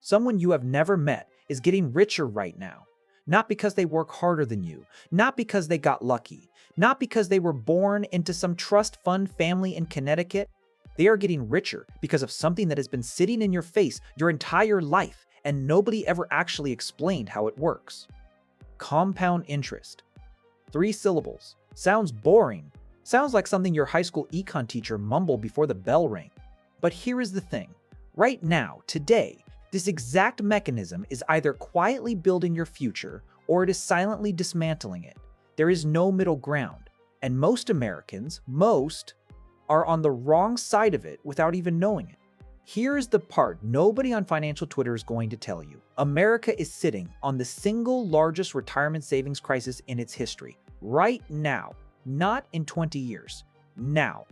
Someone you have never met is getting richer right now. Not because they work harder than you, not because they got lucky, not because they were born into some trust fund family in Connecticut. They are getting richer because of something that has been sitting in your face your entire life and nobody ever actually explained how it works. Compound interest. 3 syllables. Sounds boring. Sounds like something your high school econ teacher mumbled before the bell rang. But here is the thing. Right now, today, this exact mechanism is either quietly building your future or it is silently dismantling it. There is no middle ground. And most Americans, are on the wrong side of it without even knowing it. Here is the part nobody on financial Twitter is going to tell you. America is sitting on the single largest retirement savings crisis in its history. Right now. Not in 20 years. Now.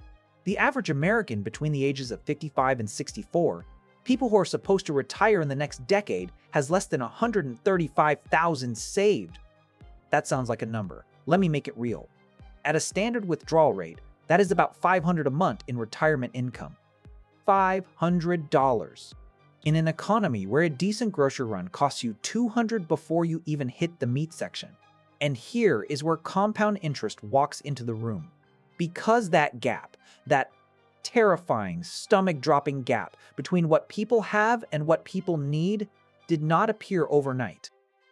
The average American between the ages of 55 and 64, people who are supposed to retire in the next decade, has less than $135,000 saved. That sounds like a number. Let me make it real. At a standard withdrawal rate, that is about $500 a month in retirement income. $500. In an economy where a decent grocery run costs you $200 before you even hit the meat section. And here is where compound interest walks into the room. Because that gap, that terrifying, stomach-dropping gap between what people have and what people need, did not appear overnight.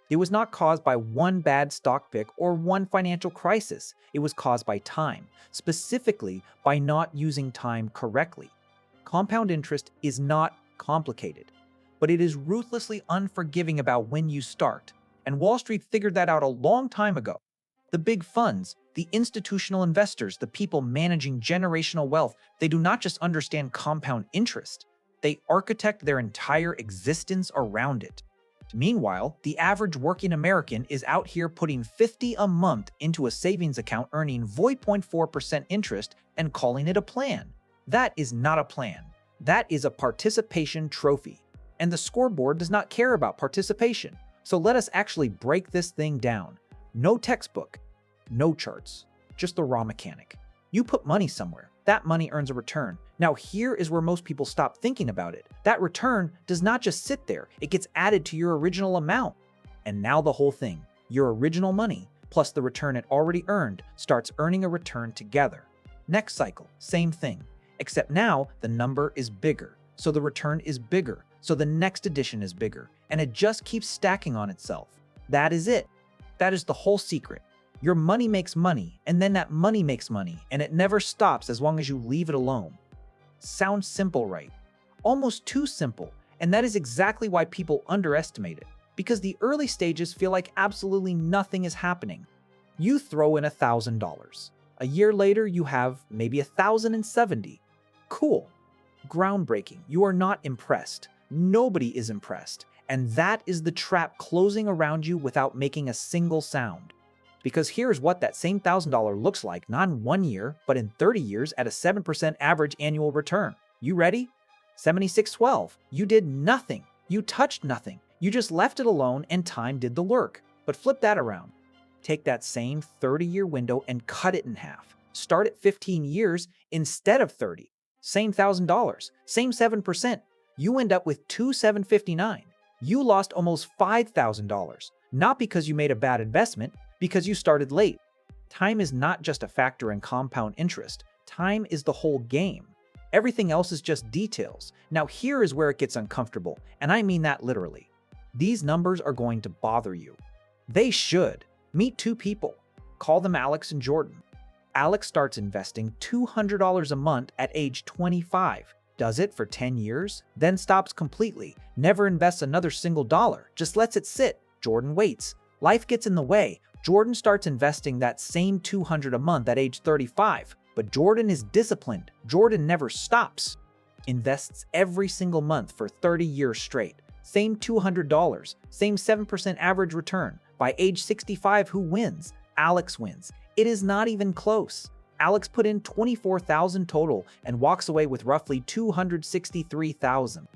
It was not caused by one bad stock pick or one financial crisis. It was caused by time, specifically by not using time correctly. Compound interest is not complicated, but it is ruthlessly unforgiving about when you start. And Wall Street figured that out a long time ago. The big funds, the institutional investors, the people managing generational wealth, they do not just understand compound interest. They architect their entire existence around it. Meanwhile, the average working American is out here putting $50 a month into a savings account earning 0.4% interest and calling it a plan. That is not a plan. That is a participation trophy. And the scoreboard does not care about participation. So let us actually break this thing down. No textbook, no charts, just the raw mechanic. You put money somewhere, that money earns a return. Now here is where most people stop thinking about it. That return does not just sit there, it gets added to your original amount. And now the whole thing, your original money, plus the return it already earned, starts earning a return together. Next cycle, same thing, except now the number is bigger, so the return is bigger, so the next addition is bigger, and it just keeps stacking on itself. That is it. That is the whole secret. Your money makes money, and then that money makes money, and it never stops as long as you leave it alone. Sounds simple, right? Almost too simple, and that is exactly why people underestimate it, because the early stages feel like absolutely nothing is happening. You throw in $1,000. A year later, you have maybe $1,070. Cool. Groundbreaking. You are not impressed. Nobody is impressed. And that is the trap closing around you without making a single sound. Because here's what that same $1,000 looks like, not in 1 year, but in 30 years at a 7% average annual return. You ready? 7612. You did nothing. You touched nothing. You just left it alone and time did the work. But flip that around. Take that same 30-year window and cut it in half. Start at 15 years instead of 30. Same $1,000, same 7%. You end up with $2,759. You lost almost $5,000, not because you made a bad investment, because you started late. Time is not just a factor in compound interest. Time is the whole game. Everything else is just details. Now here is where it gets uncomfortable, and I mean that literally. These numbers are going to bother you. They should. Meet 2 people. Call them Alex and Jordan. Alex starts investing $200 a month at age 25. Does it for 10 years, then stops completely, never invests another single dollar, just lets it sit. Jordan waits. Life gets in the way. Jordan starts investing that same $200 a month at age 35, but Jordan is disciplined. Jordan never stops. Invests every single month for 30 years straight. Same $200, same 7% average return. By age 65, who wins? Alex wins. It is not even close. Alex put in $24,000 total and walks away with roughly $263,000.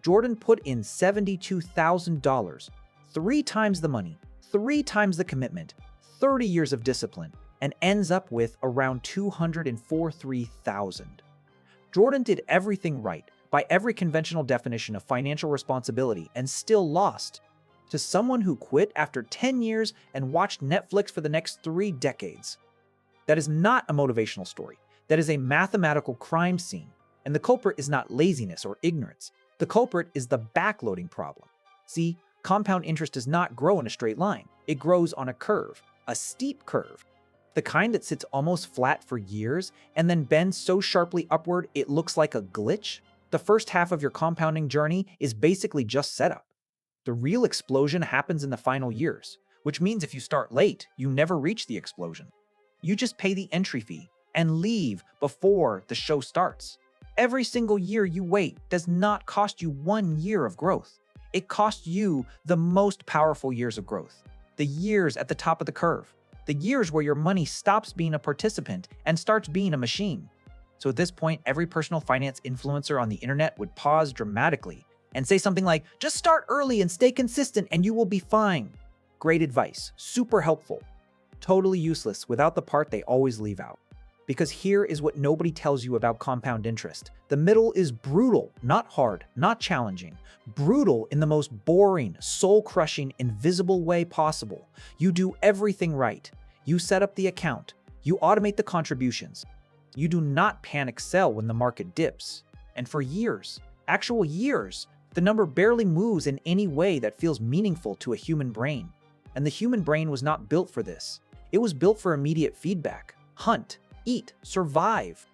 Jordan put in $72,000, 3 times the money, 3 times the commitment, 30 years of discipline, and ends up with around $243,000. Jordan did everything right, by every conventional definition of financial responsibility and still lost. To someone who quit after 10 years and watched Netflix for the next 3 decades. That is not a motivational story. That is a mathematical crime scene. And the culprit is not laziness or ignorance. The culprit is the backloading problem. See, compound interest does not grow in a straight line. It grows on a curve, a steep curve. The kind that sits almost flat for years and then bends so sharply upward it looks like a glitch. The first half of your compounding journey is basically just setup. The real explosion happens in the final years, which means if you start late, you never reach the explosion. You just pay the entry fee and leave before the show starts. Every single year you wait does not cost you 1 year of growth. It costs you the most powerful years of growth. The years at the top of the curve. The years where your money stops being a participant and starts being a machine. So at this point, every personal finance influencer on the internet would pause dramatically and say something like, just start early and stay consistent and you will be fine. Great advice, super helpful. Totally useless without the part they always leave out. Because here is what nobody tells you about compound interest. The middle is brutal, not hard, not challenging. Brutal in the most boring, soul-crushing, invisible way possible. You do everything right. You set up the account. You automate the contributions. You do not panic sell when the market dips. And for years, actual years, the number barely moves in any way that feels meaningful to a human brain. And the human brain was not built for this. It was built for immediate feedback. Hunt, eat, survive.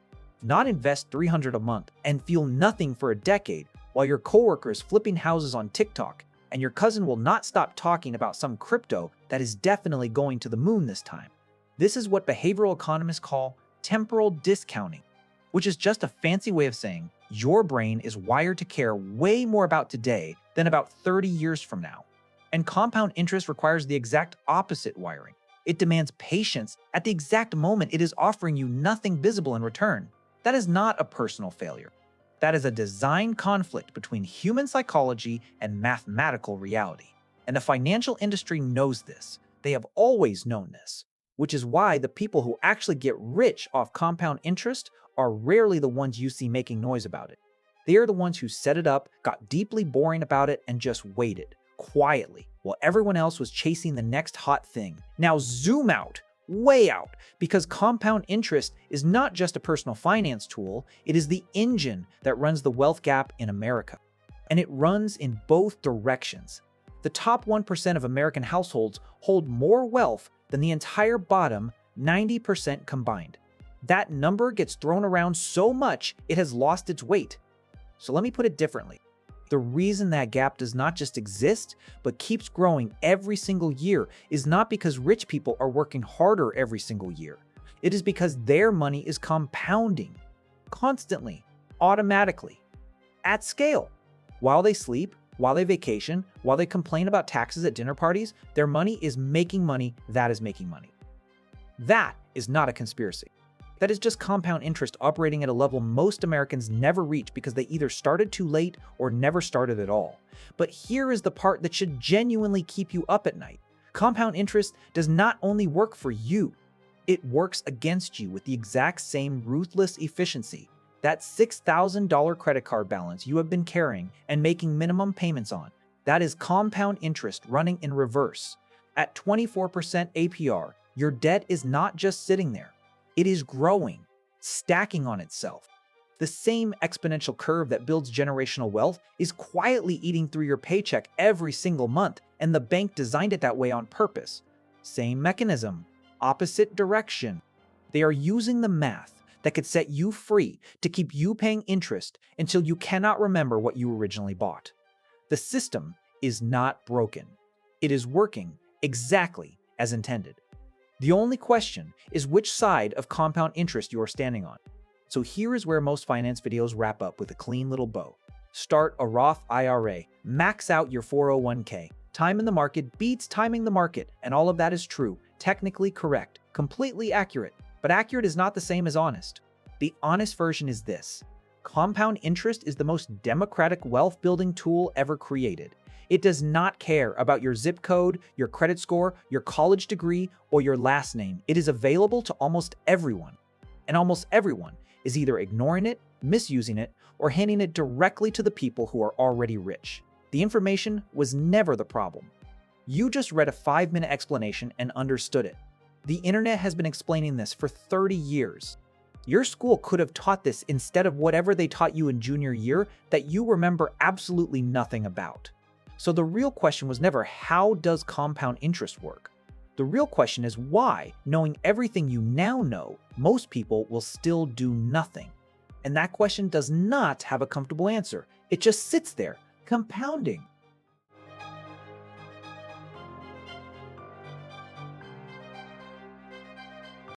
Not invest $300 a month and feel nothing for a decade while your coworker is flipping houses on TikTok and your cousin will not stop talking about some crypto that is definitely going to the moon this time. This is what behavioral economists call temporal discounting, which is just a fancy way of saying your brain is wired to care way more about today than about 30 years from now. And compound interest requires the exact opposite wiring. It demands patience at the exact moment it is offering you nothing visible in return. That is not a personal failure. That is a design conflict between human psychology and mathematical reality. And the financial industry knows this. They have always known this, which is why the people who actually get rich off compound interest are rarely the ones you see making noise about it. They are the ones who set it up, got deeply boring about it, and just waited, quietly, while everyone else was chasing the next hot thing. Now zoom out, way out, because compound interest is not just a personal finance tool, it is the engine that runs the wealth gap in America. And it runs in both directions. The top 1% of American households hold more wealth than the entire bottom 90% combined. That number gets thrown around so much it has lost its weight. So let me put it differently. The reason that gap does not just exist, but keeps growing every single year is not because rich people are working harder every single year. It is because their money is compounding, constantly, automatically, at scale. While they sleep, while they vacation, while they complain about taxes at dinner parties, their money is making money that is making money. That is not a conspiracy. That is just compound interest operating at a level most Americans never reach because they either started too late or never started at all. But here is the part that should genuinely keep you up at night. Compound interest does not only work for you, it works against you with the exact same ruthless efficiency. That $6,000 credit card balance you have been carrying and making minimum payments on, that is compound interest running in reverse. At 24% APR, your debt is not just sitting there. It is growing, stacking on itself. The same exponential curve that builds generational wealth is quietly eating through your paycheck every single month, and the bank designed it that way on purpose. Same mechanism, opposite direction. They are using the math that could set you free to keep you paying interest until you cannot remember what you originally bought. The system is not broken. It is working exactly as intended. The only question is which side of compound interest you are standing on. So here is where most finance videos wrap up with a clean little bow. Start a Roth IRA, max out your 401k. Time in the market beats timing the market, and all of that is true, technically correct, completely accurate. But accurate is not the same as honest. The honest version is this. Compound interest is the most democratic wealth building tool ever created. It does not care about your zip code, your credit score, your college degree, or your last name. It is available to almost everyone. And almost everyone is either ignoring it misusing it, or handing it directly to the people who are already rich. The information was never the problem. You just read a 5-minute explanation and understood it. The internet has been explaining this for 30 years. Your school could have taught this instead of whatever they taught you in junior year that you remember absolutely nothing about. So the real question was never, how does compound interest work? The real question is why, knowing everything you now know, most people will still do nothing. And that question does not have a comfortable answer. It just sits there, compounding.